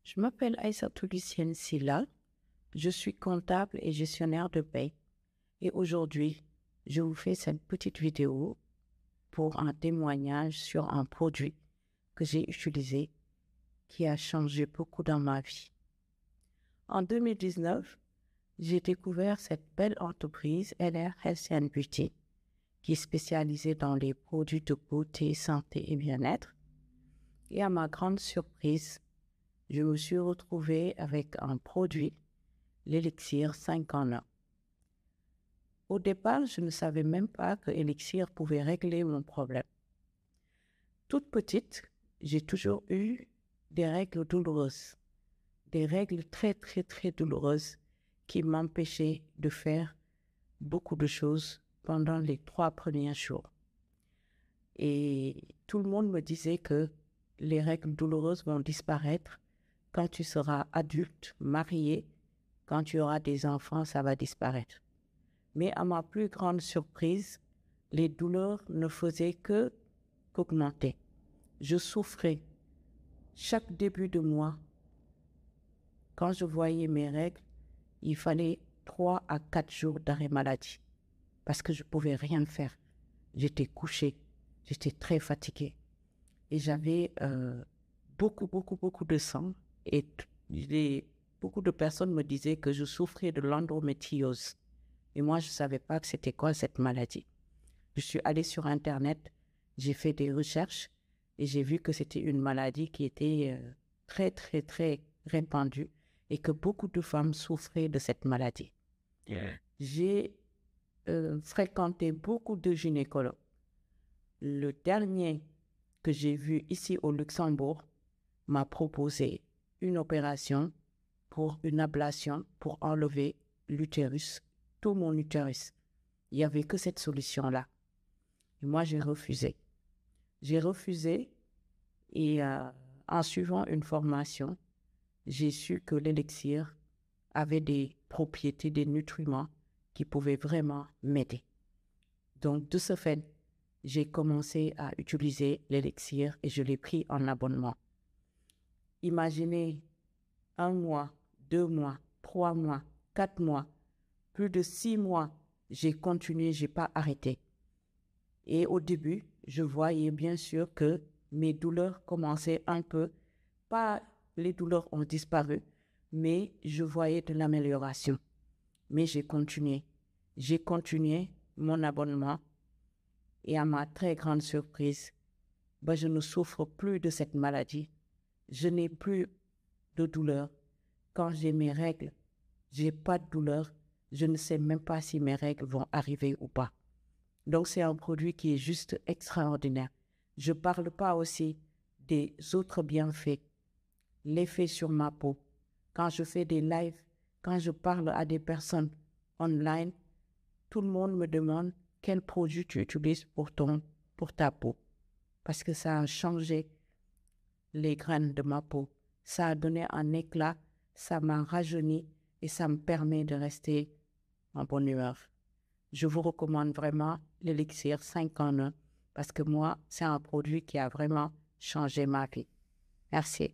Je m'appelle Aïssatou Lucienne Silla, je suis comptable et gestionnaire de paie. Et aujourd'hui, je vous fais cette petite vidéo pour un témoignage sur un produit que j'ai utilisé qui a changé beaucoup dans ma vie. En 2019, j'ai découvert cette belle entreprise LR Health and Beauty qui est spécialisée dans les produits de beauté, santé et bien-être. Et à ma grande surprise, je me suis retrouvée avec un produit, l'Elixir 5 en 1. Au départ, je ne savais même pas que Elixir pouvait régler mon problème. Toute petite, j'ai toujours eu des règles douloureuses, des règles très douloureuses qui m'empêchaient de faire beaucoup de choses pendant les 3 premiers jours. Et tout le monde me disait que les règles douloureuses vont disparaître quand tu seras adulte, marié, quand tu auras des enfants, ça va disparaître. Mais à ma plus grande surprise, les douleurs ne faisaient qu'augmenter. Je souffrais chaque début de mois. Quand je voyais mes règles, il fallait 3 à 4 jours d'arrêt maladie parce que je ne pouvais rien faire. J'étais couchée, j'étais très fatiguée et j'avais beaucoup de sang et beaucoup de personnes me disaient que je souffrais de l'endométriose. Et moi, je ne savais pas que c'était quoi cette maladie. Je suis allée sur Internet, j'ai fait des recherches et j'ai vu que c'était une maladie qui était très répandue et que beaucoup de femmes souffraient de cette maladie. Yeah. J'ai fréquenté beaucoup de gynécologues. Le dernier que j'ai vu ici au Luxembourg m'a proposé une opération pour une ablation pour enlever l'utérus, tout mon utérus. Il n'y avait que cette solution-là. Et moi, j'ai refusé. J'ai refusé et en suivant une formation, j'ai su que l'élixir avait des propriétés, des nutriments qui pouvaient vraiment m'aider. Donc, de ce fait, j'ai commencé à utiliser l'élixir et je l'ai pris en abonnement. Imaginez 1 mois, 2 mois, 3 mois, 4 mois, plus de 6 mois, j'ai continué, je n'ai pas arrêté. Et au début, je voyais bien sûr que mes douleurs commençaient un peu, pas les douleurs ont disparu, mais je voyais de l'amélioration. Mais j'ai continué mon abonnement et à ma très grande surprise, je ne souffre plus de cette maladie. Je n'ai plus de douleur. Quand j'ai mes règles, je n'ai pas de douleur. Je ne sais même pas si mes règles vont arriver ou pas. Donc, c'est un produit qui est juste extraordinaire. Je ne parle pas aussi des autres bienfaits, l'effet sur ma peau. Quand je fais des lives, quand je parle à des personnes online, tout le monde me demande quel produit tu utilises pour ta peau. Parce que ça a changé les graines de ma peau. Ça a donné un éclat, ça m'a rajeuni et ça me permet de rester en bonne humeur. Je vous recommande vraiment l'Elixir 5 en 1 parce que moi, c'est un produit qui a vraiment changé ma vie. Merci.